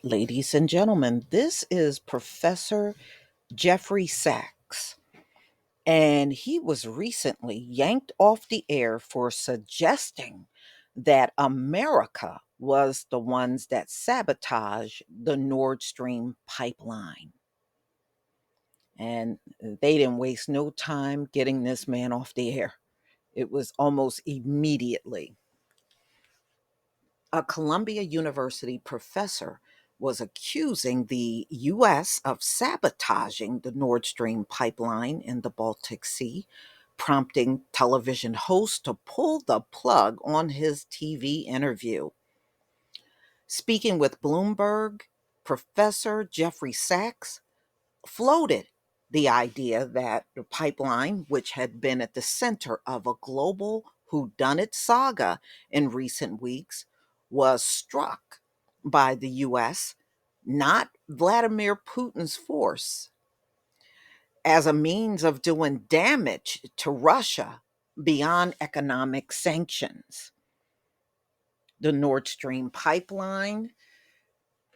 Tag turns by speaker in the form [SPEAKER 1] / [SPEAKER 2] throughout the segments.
[SPEAKER 1] Ladies and gentlemen, this is Professor Jeffrey Sachs, and he was recently yanked off the air for suggesting that America was the ones that sabotaged the Nord Stream pipeline. And they didn't waste no time getting this man off the air. It was almost immediately. A Columbia University professor was accusing the U.S. of sabotaging the Nord Stream pipeline in the Baltic Sea, prompting television hosts to pull the plug on his TV interview. Speaking with Bloomberg, Professor Jeffrey Sachs floated the idea that the pipeline, which had been at the center of a global whodunit saga in recent weeks, was struck by the US, not Vladimir Putin's force, as a means of doing damage to Russia beyond economic sanctions. The Nord Stream pipeline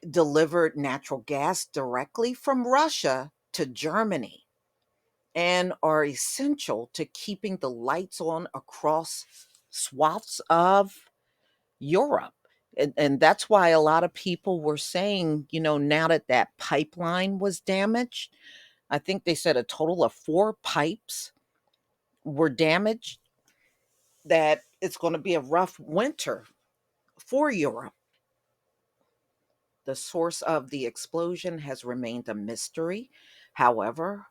[SPEAKER 1] delivered natural gas directly from Russia to Germany and are essential to keeping the lights on across swaths of Europe. And that's why a lot of people were saying, now that that pipeline was damaged, I think they said a total of four pipes were damaged, that it's going to be a rough winter for Europe. The source of the explosion has remained a mystery. However,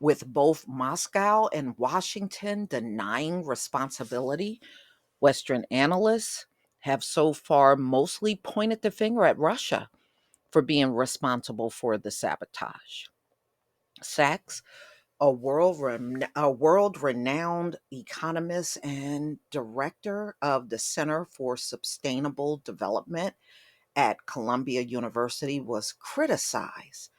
[SPEAKER 1] with both Moscow and Washington denying responsibility, Western analysts have so far mostly pointed the finger at Russia for being responsible for the sabotage. Sachs, a world renowned economist and director of the Center for Sustainable Development at Columbia University, was criticized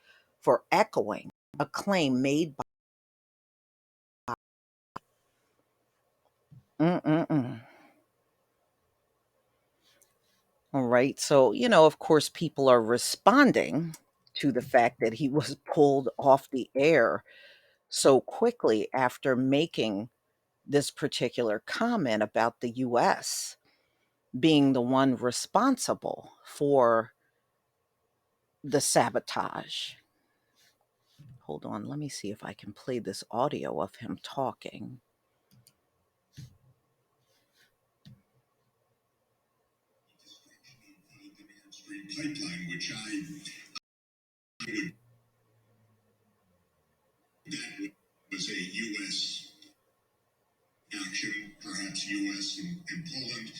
[SPEAKER 1] for echoing a claim made by. Mm-mm-mm. All right. So, of course, people are responding to the fact that he was pulled off the air so quickly after making this particular comment about the US being the one responsible for the sabotage. Hold on. Let me see if I can play this audio of him talking.
[SPEAKER 2] Pipeline, which that was a U.S. action, perhaps U.S. and Poland.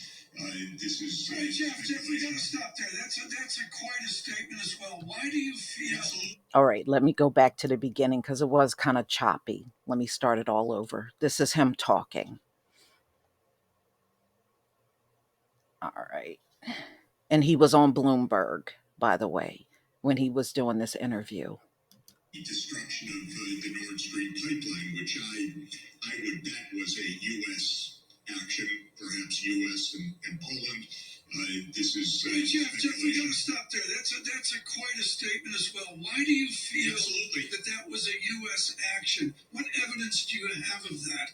[SPEAKER 2] This is. Hey, Jeff, we got to stop there. That's quite a statement as well. Why do you feel?
[SPEAKER 1] All right, let me go back to the beginning because it was kind of choppy. Let me start it all over. This is him talking. All right. And he was on Bloomberg, by the way, when he was doing this interview.
[SPEAKER 2] The destruction of the Nord Stream pipeline, which I would bet was a U.S. action, perhaps U.S. and Poland. This is. Hey, Jeff, we got to stop there. That's quite a statement as well. Why do you feel absolutely that was a U.S. action? What evidence do you have of that?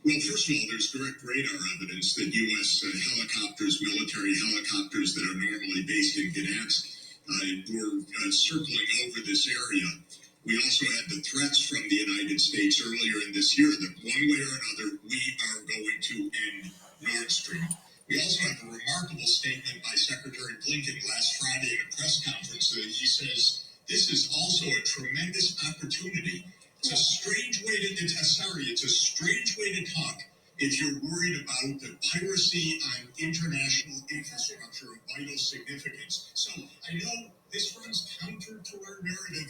[SPEAKER 2] Well, first of all, there's direct radar evidence that U.S. Helicopters, military helicopters that are normally based in Gdansk, were circling over this area. We also had the threats from the United States earlier in this year that one way or another, we are going to end Nord Stream. We also have a remarkable statement by Secretary Blinken last Friday at a press conference. He says, this is also a tremendous opportunity. It's a strange way to talk if you're worried about the piracy on international infrastructure of vital significance. So I know this runs counter to our narrative.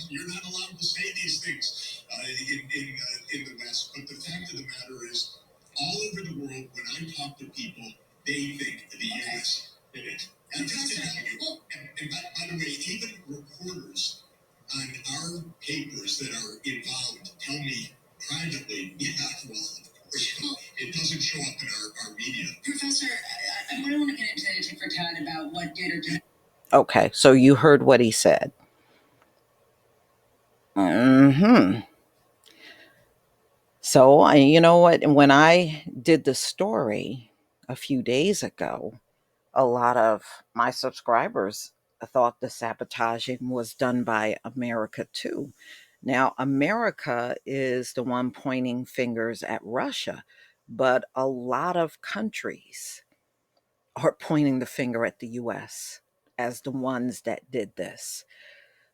[SPEAKER 2] You're not allowed to say these things in the West, but the fact of the matter is, all over the world, when I talk to people, they think the U.S. did it. And just to tell you, and by the way, even reporters on our papers that are involved tell me privately, yeah, well, of course, it doesn't show up in our media. Professor, I want to get into tit for tat about what did or did.
[SPEAKER 1] Okay, so you heard what he said. Hmm. So, you know what? When I did the story a few days ago, a lot of my subscribers thought the sabotaging was done by America too. Now, America is the one pointing fingers at Russia, but a lot of countries are pointing the finger at the US as the ones that did this.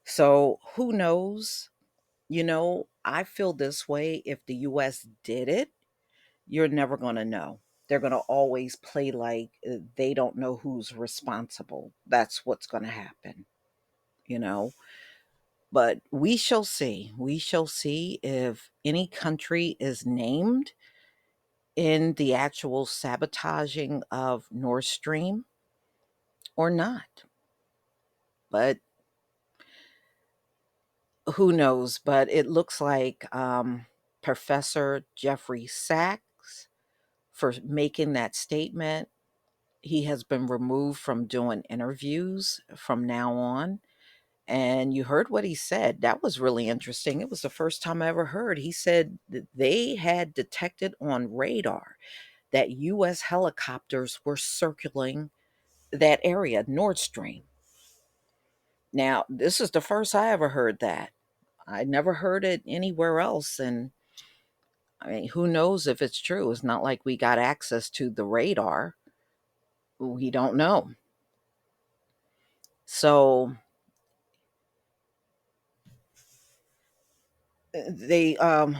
[SPEAKER 1] So, who knows? I feel this way: if the US did it, you're never going to know. They're going to always play like they don't know who's responsible. That's what's going to happen, you know. But we shall see. We shall see if any country is named in the actual sabotaging of Nord Stream or not. But who knows? But it looks like Professor Jeffrey Sachs, for making that statement, he has been removed from doing interviews from now on. And you heard what he said. That was really interesting. It was the first time I ever heard. He said that they had detected on radar that US helicopters were circling that area, Nord Stream. Now, this is the first I ever heard that. I never heard it anywhere else. And I mean, who knows if it's true? It's not like we got access to the radar. We don't know. So they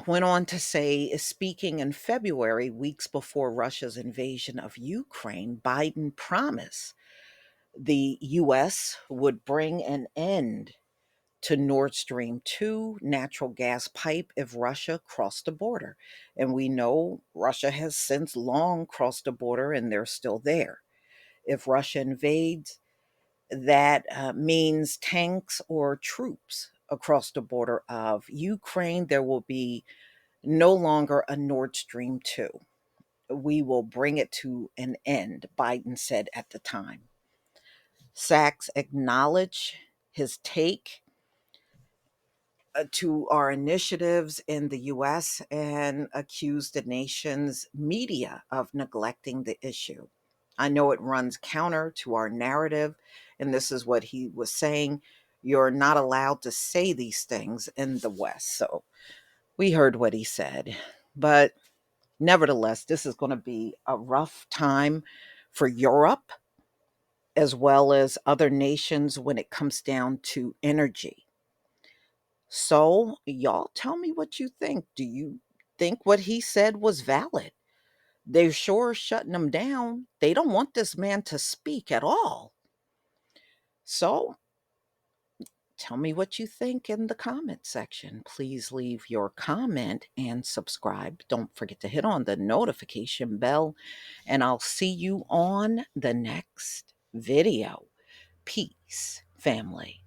[SPEAKER 1] went on to say, speaking in February, weeks before Russia's invasion of Ukraine, Biden promised the U.S. would bring an end to Nord Stream 2 natural gas pipe if Russia crossed the border. And we know Russia has since long crossed the border and they're still there. If Russia invades, that means tanks or troops across the border of Ukraine. There will be no longer a Nord Stream 2. We will bring it to an end, Biden said at the time. Sachs acknowledged his take to our initiatives in the US and accused the nation's media of neglecting the issue. I know it runs counter to our narrative, and this is what he was saying. You're not allowed to say these things in the West. So we heard what he said. But nevertheless, this is going to be a rough time for Europe as well as other nations when it comes down to energy. So, y'all tell me what you think. Do you think what he said was valid? They're sure shutting him down. They don't want this man to speak at all. So, tell me what you think in the comment section. Please leave your comment and subscribe. Don't forget to hit on the notification bell, and I'll see you on the next video. Peace, family.